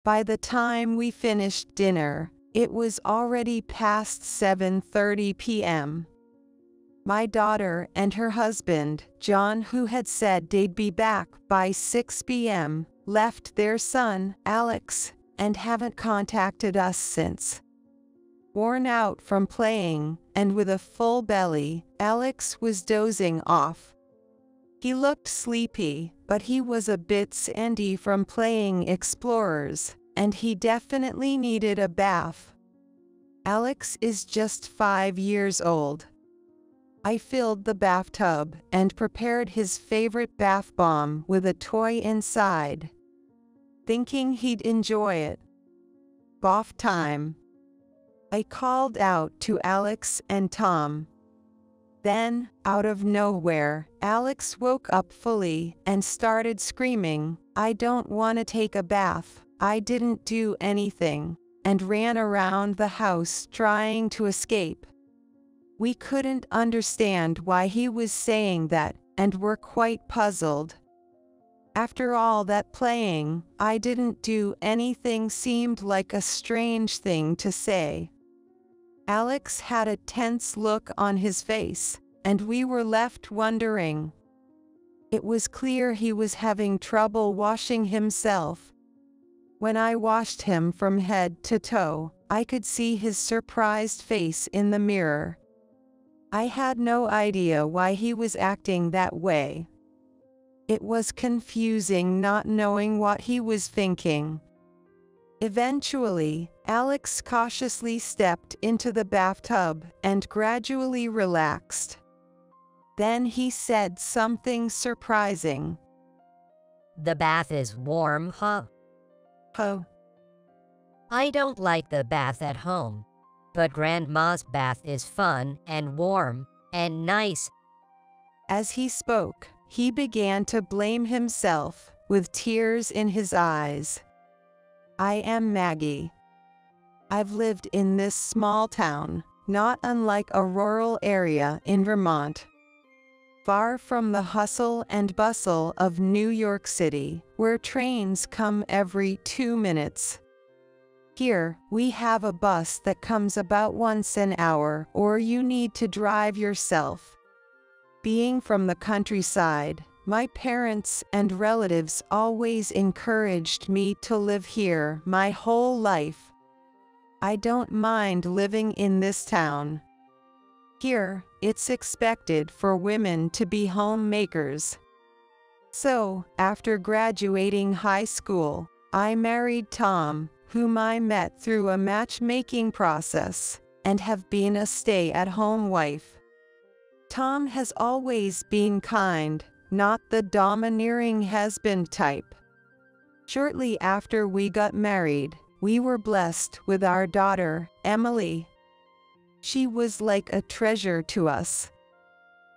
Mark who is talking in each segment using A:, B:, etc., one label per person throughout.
A: By the time we finished dinner, it was already past 7:30 p.m. My daughter and her husband, John, who had said they'd be back by 6 p.m., left their son, Alex, and haven't contacted us since. Worn out from playing, and with a full belly, Alex was dozing off. He looked sleepy, but he was a bit sandy from playing Explorers, and he definitely needed a bath. Alex is just 5 years old. I filled the bathtub and prepared his favorite bath bomb with a toy inside, thinking he'd enjoy it. Bath time. I called out to Alex and Tom. Then, out of nowhere, Alex woke up fully and started screaming, "I don't want to take a bath, I didn't do anything," and ran around the house trying to escape. We couldn't understand why he was saying that, and were quite puzzled. After all that playing, "I didn't do anything" seemed like a strange thing to say. Alex had a tense look on his face, and we were left wondering. It was clear he was having trouble washing himself. When I washed him from head to toe, I could see his surprised face in the mirror. I had no idea why he was acting that way. It was confusing not knowing what he was thinking. Eventually, Alex cautiously stepped into the bathtub and gradually relaxed. Then he said something surprising.
B: "The bath is warm, huh?"
A: "Oh,
B: I don't like the bath at home, but Grandma's bath is fun and warm and nice."
A: As he spoke, he began to blame himself, with tears in his eyes. "I am Maggie. I've lived in this small town, not unlike a rural area in Vermont, far from the hustle and bustle of New York City, where trains come every 2 minutes. Here, we have a bus that comes about once an hour, or you need to drive yourself. Being from the countryside, my parents and relatives always encouraged me to live here my whole life. I don't mind living in this town. Here, it's expected for women to be homemakers. So, after graduating high school, I married Tom, whom I met through a matchmaking process, and have been a stay-at-home wife. Tom has always been kind, not the domineering husband type. Shortly after we got married, we were blessed with our daughter, Emily. She was like a treasure to us.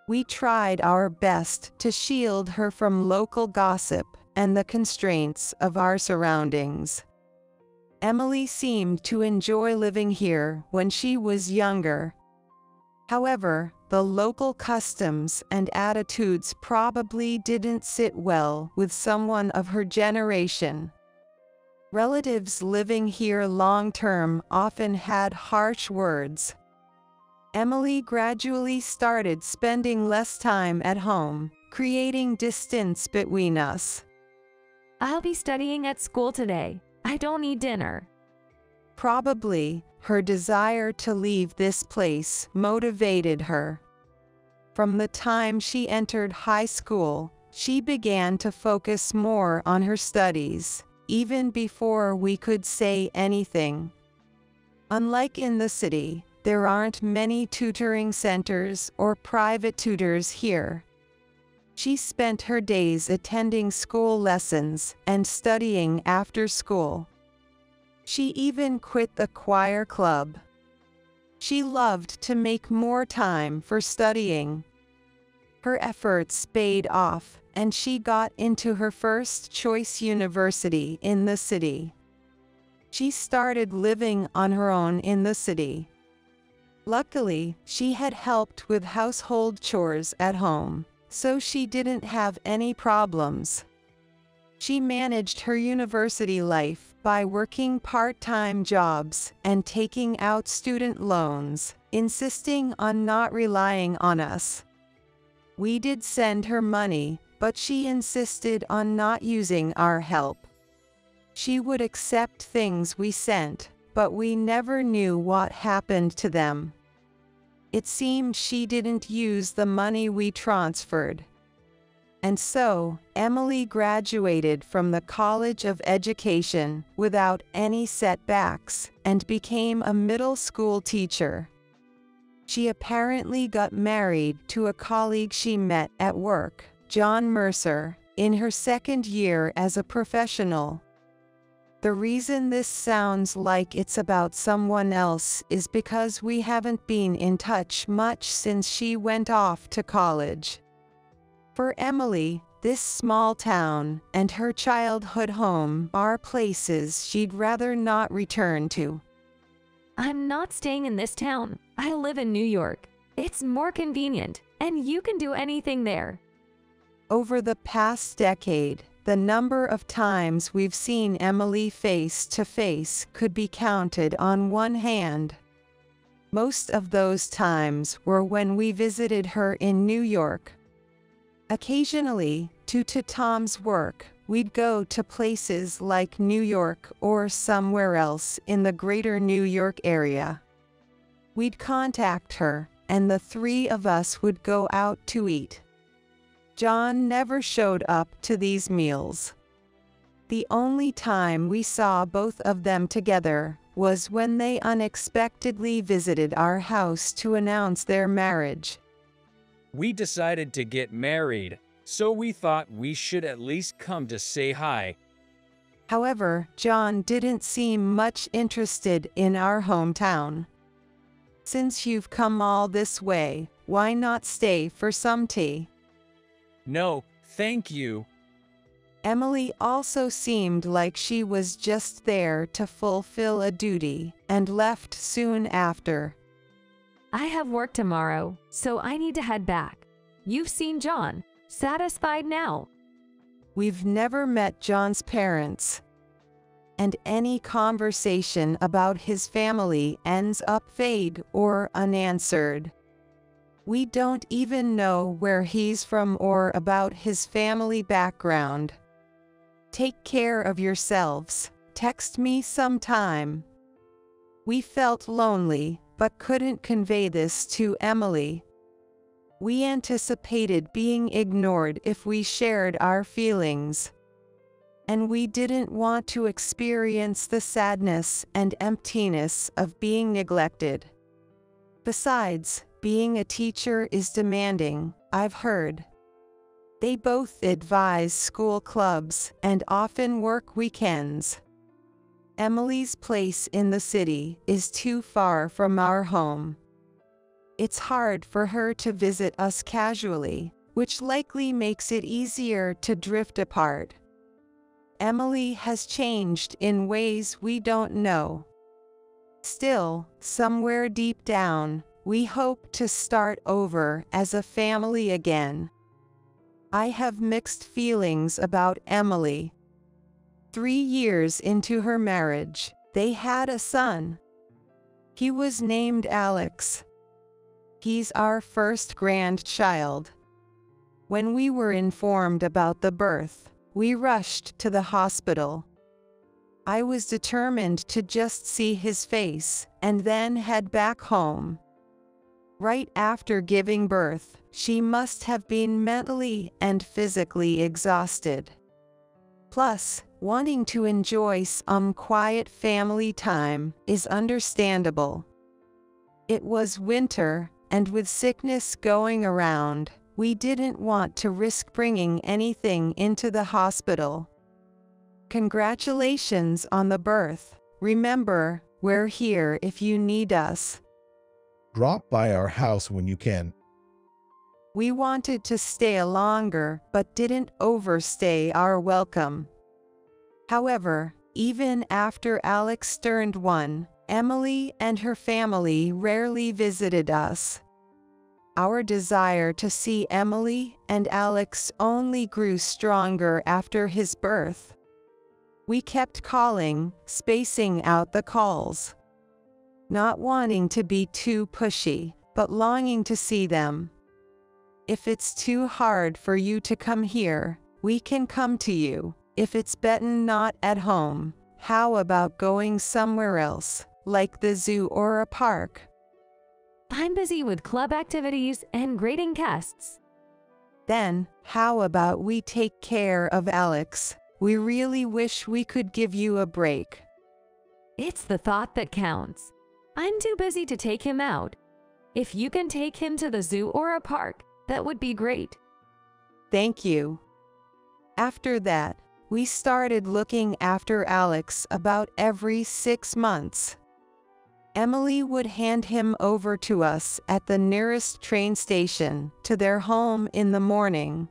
A: We tried our best to shield her from local gossip and the constraints of our surroundings. Emily seemed to enjoy living here when she was younger. However, the local customs and attitudes probably didn't sit well with someone of her generation. Relatives living here long-term often had harsh words. Emily gradually started spending less time at home, creating distance between us.
C: "I'll be studying at school today. I don't need dinner."
A: Probably, her desire to leave this place motivated her. From the time she entered high school, she began to focus more on her studies, even before we could say anything. Unlike in the city, there aren't many tutoring centers or private tutors here. She spent her days attending school lessons and studying after school. She even quit the choir club. She loved to make more time for studying. Her efforts paid off, and she got into her first choice university in the city. She started living on her own in the city. Luckily, she had helped with household chores at home, so she didn't have any problems. She managed her university life by working part-time jobs and taking out student loans, insisting on not relying on us. We did send her money, but she insisted on not using our help. She would accept things we sent, but we never knew what happened to them. It seemed she didn't use the money we transferred. And so, Emily graduated from the College of Education without any setbacks and became a middle school teacher. She apparently got married to a colleague she met at work, John Mercer, in her second year as a professional. The reason this sounds like it's about someone else is because we haven't been in touch much since she went off to college. For Emily, this small town and her childhood home are places she'd rather not return to.
C: I'm not staying in this town. I live in New York. It's more convenient, and you can do anything there.
A: Over the past decade, the number of times we've seen Emily face to face could be counted on one hand. Most of those times were when we visited her in New York. Occasionally, due to Tom's work, we'd go to places like New York or somewhere else in the greater New York area. We'd contact her, and the three of us would go out to eat. John never showed up to these meals. The only time we saw both of them together was when they unexpectedly visited our house to announce their marriage.
D: We decided to get married, so we thought we should at least come to say hi.
A: However, John didn't seem much interested in our hometown. Since you've come all this way, why not stay for some tea?
D: No, thank you.
A: Emily also seemed like she was just there to fulfill a duty, and left soon after.
C: I have work tomorrow, so I need to head back. You've seen John. Satisfied now?
A: We've never met John's parents, and any conversation about his family ends up vague or unanswered. We don't even know where he's from or about his family background. Take care of yourselves. Text me sometime. We felt lonely, but couldn't convey this to Emily. We anticipated being ignored if we shared our feelings. And we didn't want to experience the sadness and emptiness of being neglected. Besides, being a teacher is demanding, I've heard. They both advise school clubs and often work weekends. Emily's place in the city is too far from our home. It's hard for her to visit us casually, which likely makes it easier to drift apart. Emily has changed in ways we don't know. Still, somewhere deep down, we hope to start over as a family again. I have mixed feelings about Emily. 3 years into her marriage, they had a son. He was named Alex. He's our first grandchild. When we were informed about the birth, we rushed to the hospital. I was determined to just see his face and then head back home. Right after giving birth, she must have been mentally and physically exhausted. Plus, wanting to enjoy some quiet family time is understandable. It was winter, and with sickness going around, we didn't want to risk bringing anything into the hospital. Congratulations on the birth. Remember, we're here if you need us.
E: Drop by our house when you can.
A: We wanted to stay longer but didn't overstay our welcome. However, even after Alex turned 1, Emily and her family rarely visited us. Our desire to see Emily and Alex only grew stronger after his birth. We kept calling, spacing out the calls. Not wanting to be too pushy, but longing to see them. If it's too hard for you to come here, we can come to you. If it's better not at home, how about going somewhere else, like the zoo or a park?
C: I'm busy with club activities and grading tests.
A: Then, how about we take care of Alex? We really wish we could give you a break.
C: It's the thought that counts. I'm too busy to take him out. If you can take him to the zoo or a park, that would be great.
A: Thank you. After that, we started looking after Alex about every 6 months. Emily would hand him over to us at the nearest train station to their home in the morning.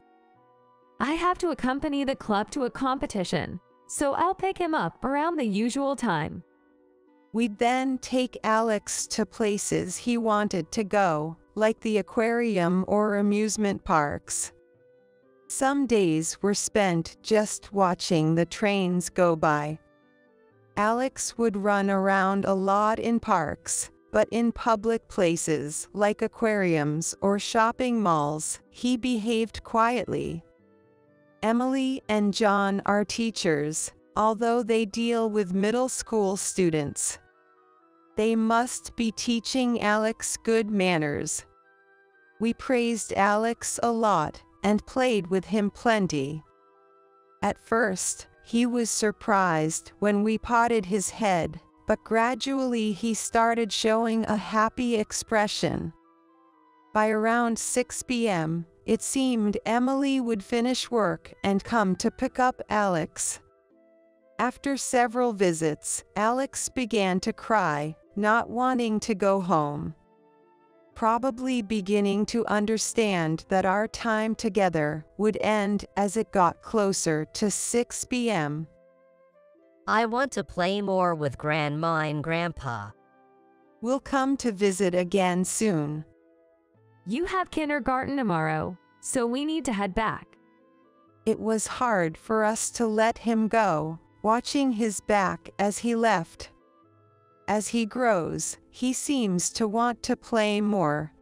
C: I have to accompany the club to a competition, so I'll pick him up around the usual time.
A: We'd then take Alex to places he wanted to go, like the aquarium or amusement parks. Some days were spent just watching the trains go by. Alex would run around a lot in parks, but in public places like aquariums or shopping malls, he behaved quietly. Emily and John are teachers, although they deal with middle school students. They must be teaching Alex good manners. We praised Alex a lot and played with him plenty. At first, he was surprised when we patted his head, but gradually he started showing a happy expression. By around 6 p.m., it seemed Emily would finish work and come to pick up Alex. After several visits, Alex began to cry, not wanting to go home. Probably beginning to understand that our time together would end as it got closer to 6 p.m.
B: I want to play more with Grandma and Grandpa.
A: We'll come to visit again soon.
C: You have kindergarten tomorrow, so we need to head back.
A: It was hard for us to let him go, watching his back as he left. As he grows, he seems to want to play more.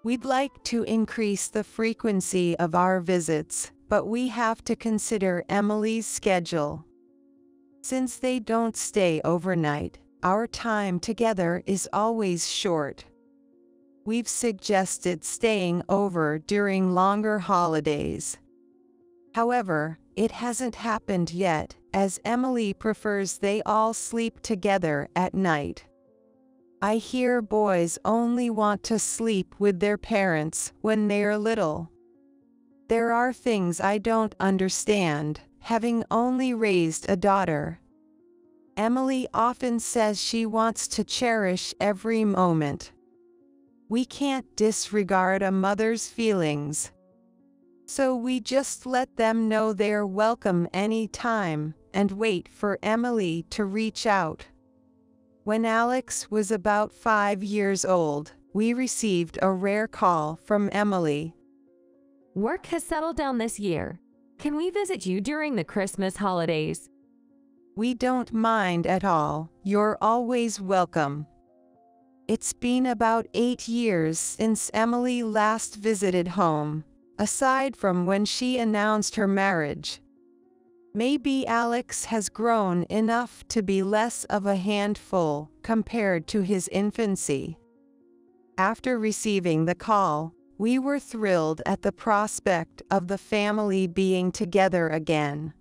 A: We'd like to increase the frequency of our visits, but we have to consider Emily's schedule. Since they don't stay overnight, our time together is always short. We've suggested staying over during longer holidays. However, it hasn't happened yet, as Emily prefers they all sleep together at night. I hear boys only want to sleep with their parents when they're little. There are things I don't understand, having only raised a daughter. Emily often says she wants to cherish every moment. We can't disregard a mother's feelings. So we just let them know they're welcome anytime, and wait for Emily to reach out. When Alex was about 5 years old, we received a rare call from Emily.
C: Work has settled down this year. Can we visit you during the Christmas holidays?
A: We don't mind at all. You're always welcome. It's been about 8 years since Emily last visited home, aside from when she announced her marriage. Maybe Alex has grown enough to be less of a handful compared to his infancy. After receiving the call, we were thrilled at the prospect of the family being together again.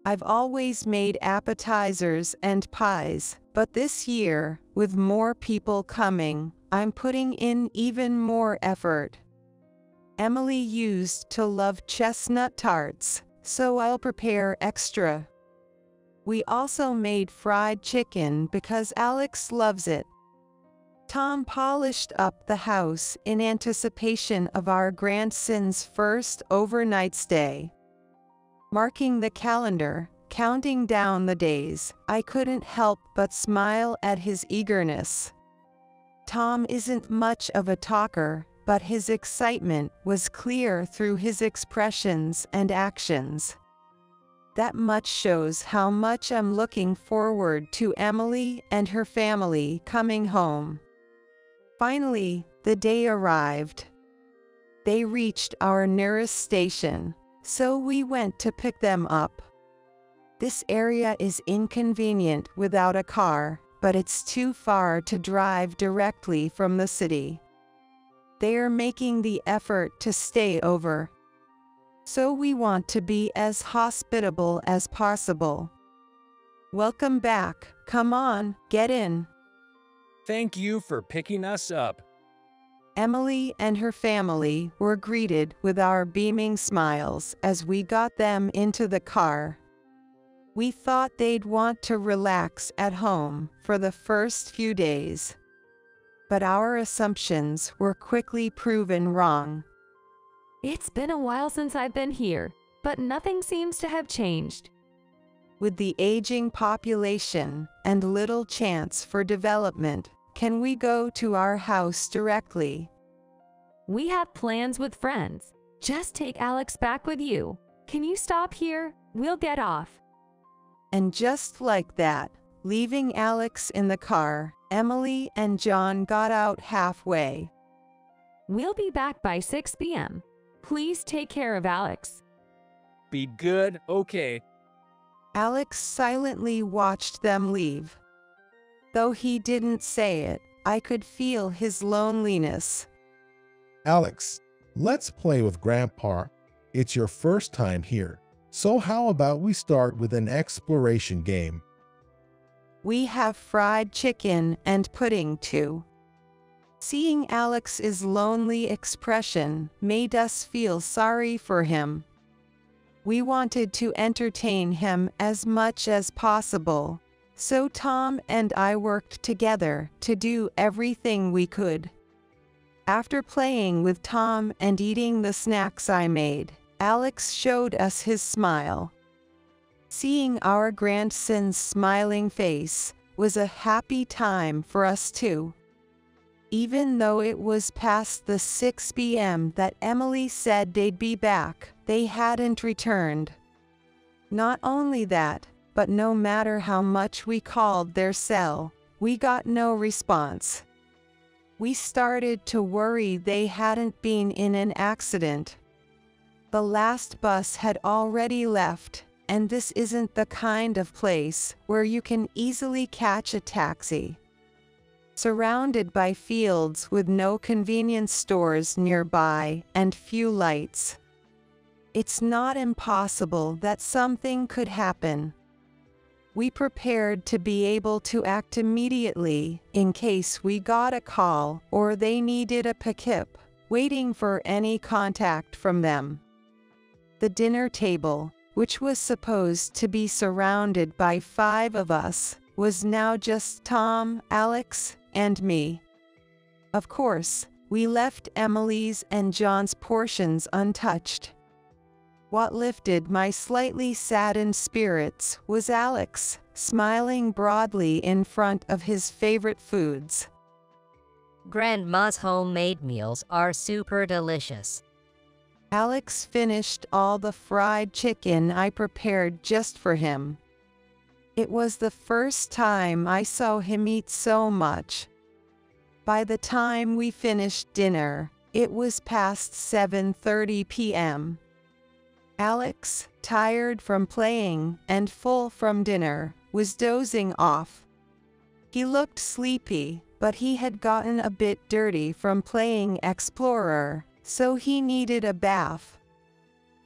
A: I've always made appetizers and pies, but this year, with more people coming, I'm putting in even more effort. Emily used to love chestnut tarts, so I'll prepare extra. We also made fried chicken because Alex loves it. Tom polished up the house in anticipation of our grandson's first overnight stay. Marking the calendar, counting down the days, I couldn't help but smile at his eagerness. Tom isn't much of a talker, but his excitement was clear through his expressions and actions. That much shows how much I'm looking forward to Emily and her family coming home. Finally, the day arrived. They reached our nearest station, so we went to pick them up. This area is inconvenient without a car, but it's too far to drive directly from the city. They are making the effort to stay over, so we want to be as hospitable as possible. Welcome back. Come on, get in.
D: Thank you for picking us up.
A: Emily and her family were greeted with our beaming smiles as we got them into the car. We thought they'd want to relax at home for the first few days, but our assumptions were quickly proven wrong.
C: It's been a while since I've been here, but nothing seems to have changed.
A: With the aging population and little chance for development, can we go to our house directly?
C: We have plans with friends. Just take Alex back with you. Can you stop here? We'll get off.
A: And just like that, leaving Alex in the car, Emily and John got out halfway.
C: We'll be back by 6 p.m. Please take care of Alex.
D: Be good, okay.
A: Alex silently watched them leave. Though he didn't say it, I could feel his loneliness.
E: Alex, let's play with Grandpa. It's your first time here, so how about we start with an exploration game?
A: We have fried chicken and pudding too. Seeing Alex's lonely expression made us feel sorry for him. We wanted to entertain him as much as possible, so Tom and I worked together to do everything we could. After playing with Tom and eating the snacks I made, Alex showed us his smile. Seeing our grandson's smiling face was a happy time for us too. Even though it was past the 6 p.m. that Emily said they'd be back, they hadn't returned. Not only that, but no matter how much we called their cell, we got no response. We started to worry they hadn't been in an accident. The last bus had already left, and this isn't the kind of place where you can easily catch a taxi. Surrounded by fields with no convenience stores nearby and few lights, it's not impossible that something could happen. We prepared to be able to act immediately in case we got a call or they needed a pickup, waiting for any contact from them. The dinner table, which was supposed to be surrounded by 5 of us, was now just Tom, Alex, and me. Of course, we left Emily's and John's portions untouched. What lifted my slightly saddened spirits was Alex, smiling broadly in front of his favorite foods.
B: Grandma's homemade meals are super delicious.
A: Alex finished all the fried chicken I prepared just for him. It was the first time I saw him eat so much. By the time we finished dinner, it was past 7:30 p.m. Alex, tired from playing and full from dinner, was dozing off. He looked sleepy, but he had gotten a bit dirty from playing Explorer, so he needed a bath.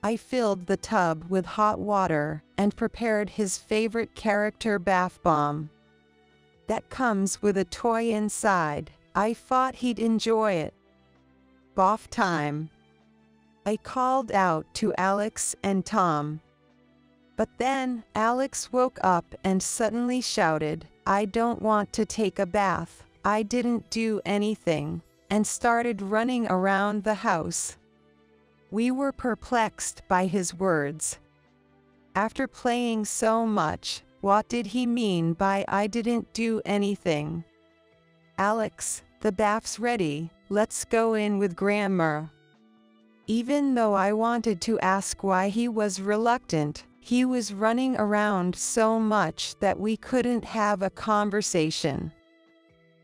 A: I filled the tub with hot water and prepared his favorite character bath bomb. That comes with a toy inside. I thought he'd enjoy it. Bath time. I called out to Alex and Tom. But then Alex woke up and suddenly shouted, "I don't want to take a bath. I didn't do anything," and started running around the house. We were perplexed by his words. After playing so much, what did he mean by "I didn't do anything"? "Alex, the bath's ready. Let's go in with Grandma." Even though I wanted to ask why he was reluctant, He was running around so much that we couldn't have a conversation.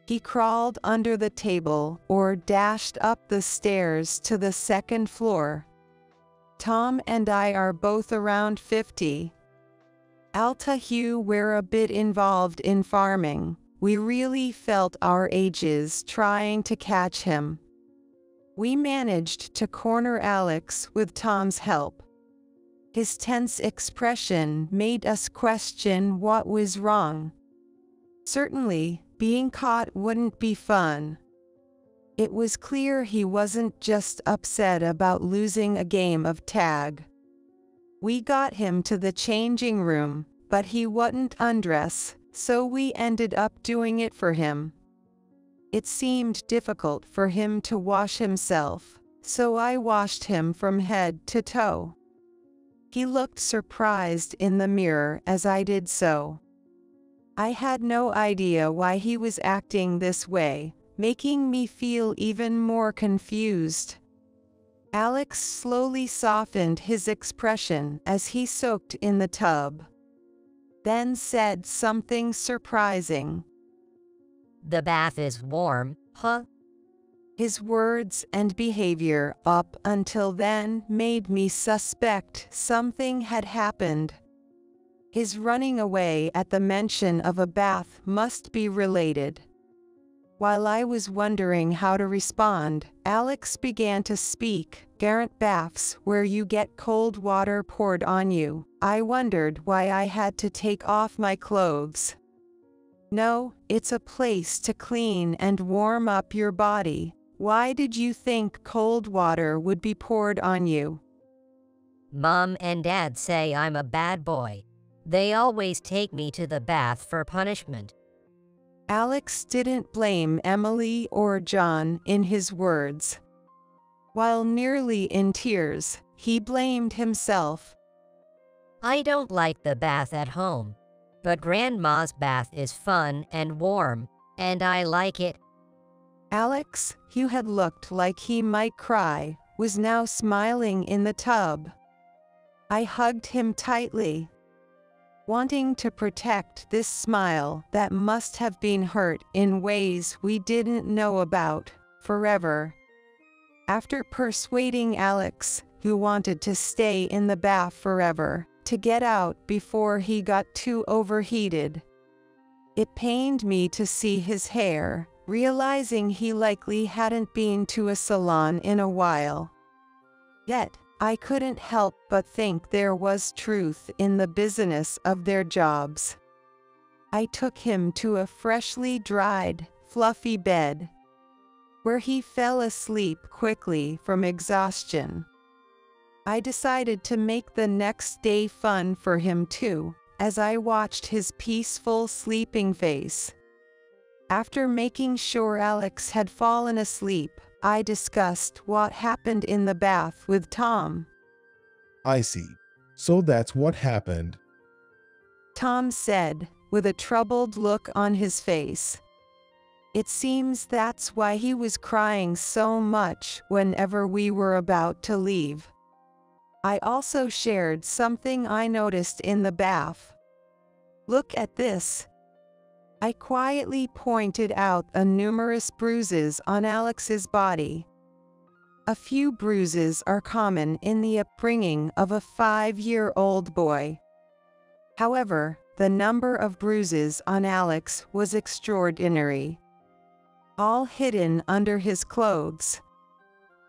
A: He crawled under the table or dashed up the stairs to the second floor. Tom and I are both around 50. Hugh, we're a bit involved in farming. We really felt our ages trying to catch him. We managed to corner Alex with Tom's help. His tense expression made us question what was wrong. Certainly, being caught wouldn't be fun. It was clear he wasn't just upset about losing a game of tag. We got him to the changing room, but he wouldn't undress, so we ended up doing it for him. It seemed difficult for him to wash himself, so I washed him from head to toe. He looked surprised in the mirror as I did so. I had no idea why he was acting this way, making me feel even more confused. Alex slowly softened his expression as he soaked in the tub, then said something surprising.
B: "The bath is warm, huh?"
A: His words and behavior up until then made me suspect something had happened. His running away at the mention of a bath must be related. While I was wondering how to respond, Alex began to speak. "Garant baths where you get cold water poured on you." I wondered why I had to take off my clothes. "No, it's a place to clean and warm up your body. Why did you think cold water would be poured on you?"
B: "Mom and Dad say I'm a bad boy. They always take me to the bath for punishment."
A: Alex didn't blame Emily or John in his words. While nearly in tears, he blamed himself.
B: "I don't like the bath at home, but Grandma's bath is fun and warm, and I like it."
A: Alex, who had looked like he might cry, was now smiling in the tub. I hugged him tightly, wanting to protect this smile that must have been hurt in ways we didn't know about, forever. After persuading Alex, who wanted to stay in the bath forever, to get out before he got too overheated, it pained me to see his hair, realizing he likely hadn't been to a salon in a while. Yet, I couldn't help but think there was truth in the business of their jobs. I took him to a freshly dried, fluffy bed, where he fell asleep quickly from exhaustion. I decided to make the next day fun for him too, as I watched his peaceful sleeping face. After making sure Alex had fallen asleep, I discussed what happened in the bath with Tom.
E: I see. So that's what happened.
A: Tom said, with a troubled look on his face. It seems that's why he was crying so much whenever we were about to leave. I also shared something I noticed in the bath. "Look at this." I quietly pointed out the numerous bruises on Alex's body. A few bruises are common in the upbringing of a 5-year-old boy. However, the number of bruises on Alex was extraordinary, all hidden under his clothes.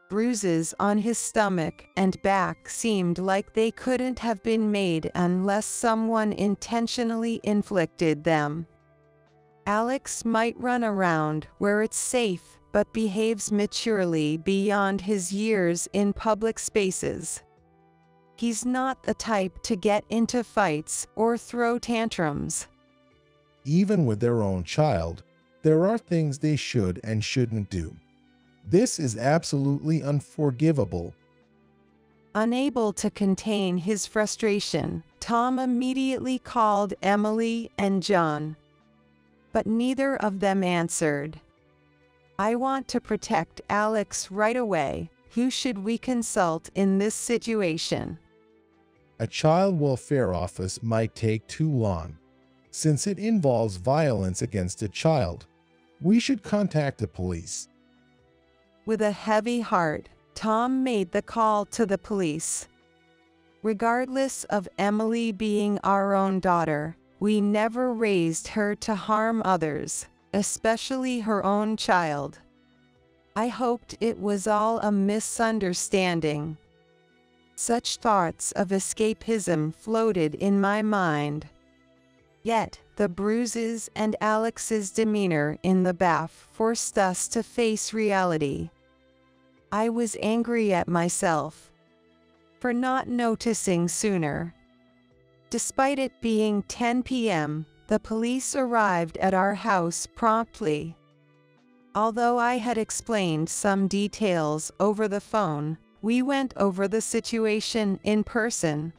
A: Bruises on his stomach and back seemed like they couldn't have been made unless someone intentionally inflicted them. Alex might run around where it's safe but behaves maturely beyond his years in public spaces. He's not the type to get into fights or throw tantrums.
E: Even with their own child, there are things they should and shouldn't do. This is absolutely unforgivable.
A: Unable to contain his frustration, Tom immediately called Emily and John. But neither of them answered. "I want to protect Alex right away. Who should we consult in this situation?"
E: A child welfare office might take too long. Since it involves violence against a child, we should contact the police.
A: With a heavy heart, Tom made the call to the police. Regardless of Emily being our own daughter, we never raised her to harm others, especially her own child. I hoped it was all a misunderstanding. Such thoughts of escapism floated in my mind. Yet, the bruises and Alex's demeanor in the bath forced us to face reality. I was angry at myself for not noticing sooner. Despite it being 10 p.m., the police arrived at our house promptly. Although I had explained some details over the phone, we went over the situation in person.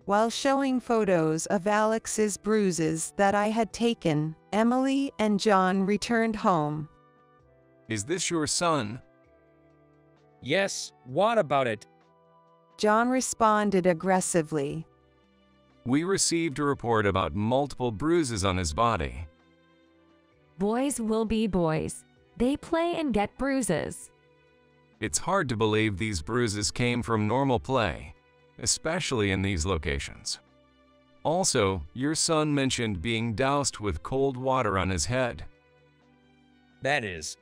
A: While showing photos of Alex's bruises that I had taken, Emily and John returned home.
F: Is this your son?
D: Yes, what about it?
A: John responded aggressively.
F: We received a report about multiple bruises on his body.
C: Boys will be boys. They play and get bruises.
F: It's hard to believe these bruises came from normal play, especially in these locations. Also, your son mentioned being doused with cold water on his head.
D: That is.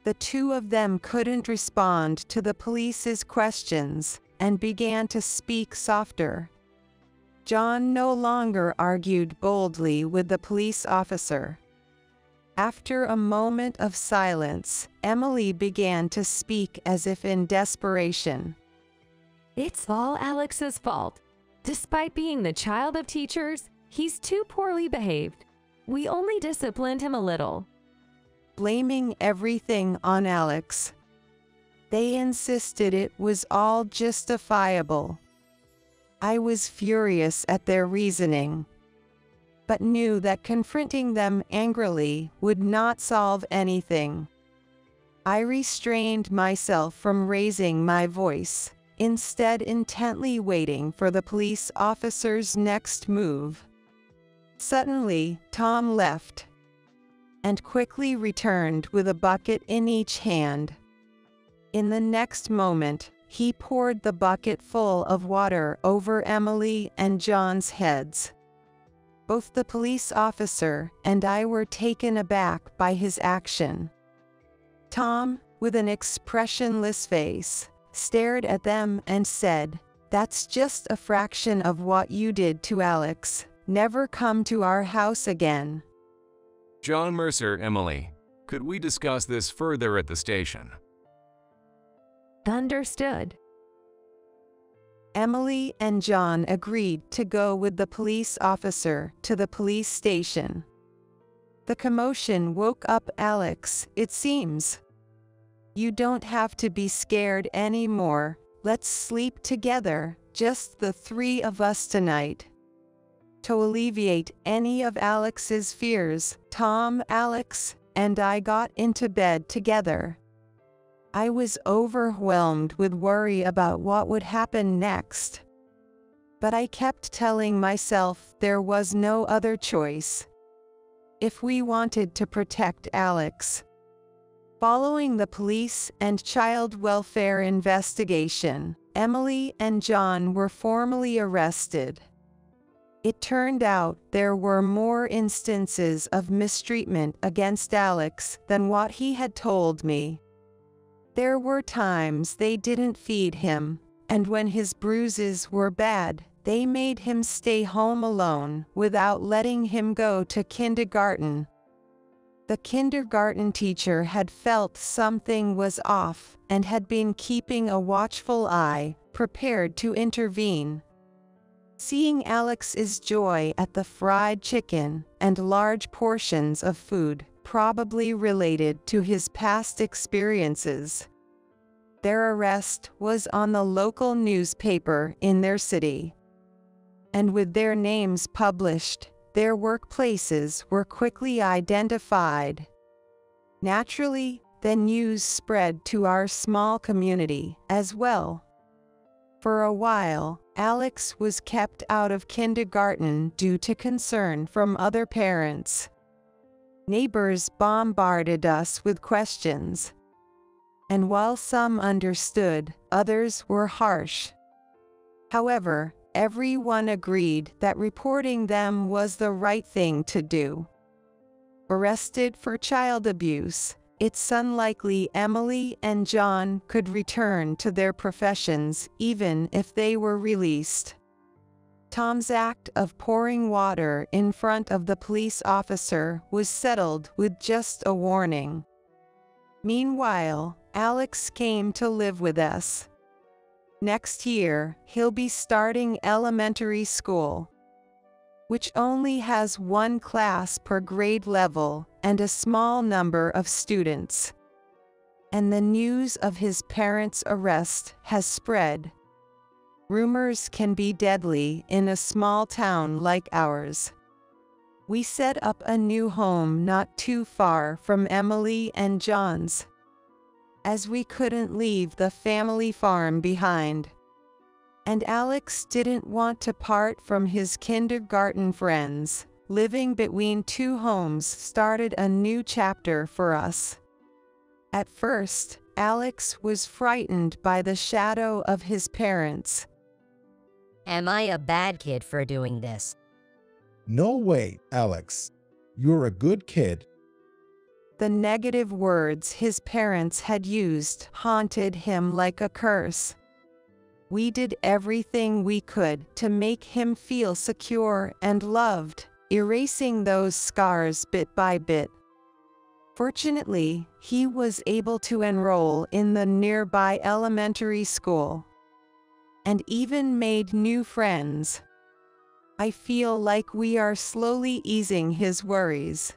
A: The two of them couldn't respond to the police's questions and began to speak softer. John no longer argued boldly with the police officer. After a moment of silence, Emily began to speak as if in desperation.
C: It's all Alex's fault. Despite being the child of teachers, he's too poorly behaved. We only disciplined him a little.
A: Blaming everything on Alex. They insisted it was all justifiable. I was furious at their reasoning, but knew that confronting them angrily would not solve anything. I restrained myself from raising my voice, instead intently waiting for the police officer's next move. Suddenly, Tom left and quickly returned with a bucket in each hand. In the next moment, he poured the bucket full of water over Emily and John's heads. Both the police officer and I were taken aback by his action. Tom, with an expressionless face, stared at them and said, "That's just a fraction of what you did to Alex. Never come to our house again."
F: John Mercer, Emily, could we discuss this further at the station?
C: Understood.
A: Emily and John agreed to go with the police officer to the police station. The commotion woke up Alex, it seems. "You don't have to be scared anymore. Let's sleep together, just the three of us tonight." To alleviate any of Alex's fears, Tom, Alex, and I got into bed together. I was overwhelmed with worry about what would happen next. But I kept telling myself there was no other choice if we wanted to protect Alex. Following the police and child welfare investigation, Emily and John were formally arrested. It turned out there were more instances of mistreatment against Alex than what he had told me. There were times they didn't feed him, and when his bruises were bad, they made him stay home alone without letting him go to kindergarten. The kindergarten teacher had felt something was off and had been keeping a watchful eye, prepared to intervene. Seeing Alex's joy at the fried chicken and large portions of food probably related to his past experiences. Their arrest was on the local newspaper in their city. And with their names published, their workplaces were quickly identified. Naturally, the news spread to our small community as well. For a while, Alex was kept out of kindergarten due to concern from other parents. Neighbors bombarded us with questions. And while some understood, others were harsh. However, everyone agreed that reporting them was the right thing to do. Arrested for child abuse, it's unlikely Emily and John could return to their professions even if they were released. Tom's act of pouring water in front of the police officer was settled with just a warning. Meanwhile, Alex came to live with us. Next year, he'll be starting elementary school, which only has one class per grade level and a small number of students. And the news of his parents' arrest has spread. Rumors can be deadly in a small town like ours. We set up a new home not too far from Emily and John's, as we couldn't leave the family farm behind. And Alex didn't want to part from his kindergarten friends. Living between two homes started a new chapter for us. At first, Alex was frightened by the shadow of his parents.
B: Am I a bad kid for doing this?
E: No way, Alex. You're a good kid.
A: The negative words his parents had used haunted him like a curse. We did everything we could to make him feel secure and loved, erasing those scars bit by bit. Fortunately, he was able to enroll in the nearby elementary school, and even made new friends. I feel like we are slowly easing his worries.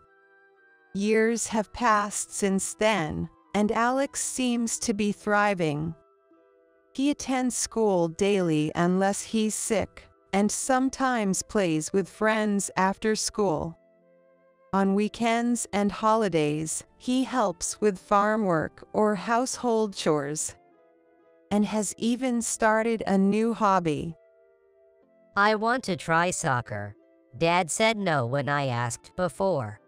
A: Years have passed since then, and Alex seems to be thriving. He attends school daily unless he's sick, and sometimes plays with friends after school. On weekends and holidays, he helps with farm work or household chores, and has even started a new hobby.
B: I want to try soccer. Dad said no when I asked before.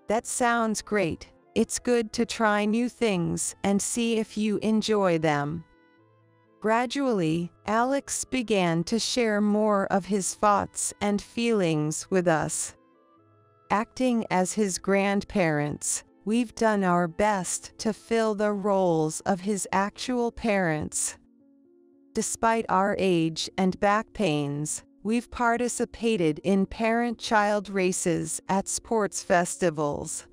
A: That sounds great. It's good to try new things and see if you enjoy them. Gradually, Alex began to share more of his thoughts and feelings with us. Acting as his grandparents, we've done our best to fill the roles of his actual parents. Despite our age and back pains, we've participated in parent-child races at sports festivals.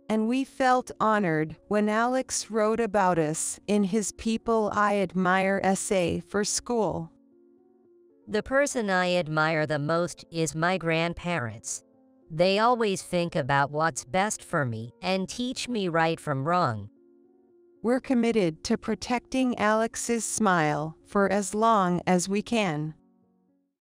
A: And we felt honored when Alex wrote about us in his People I Admire essay for school.
B: The person I admire the most is my grandparents. They always think about what's best for me and teach me right from wrong.
A: We're committed to protecting Alex's smile for as long as we can.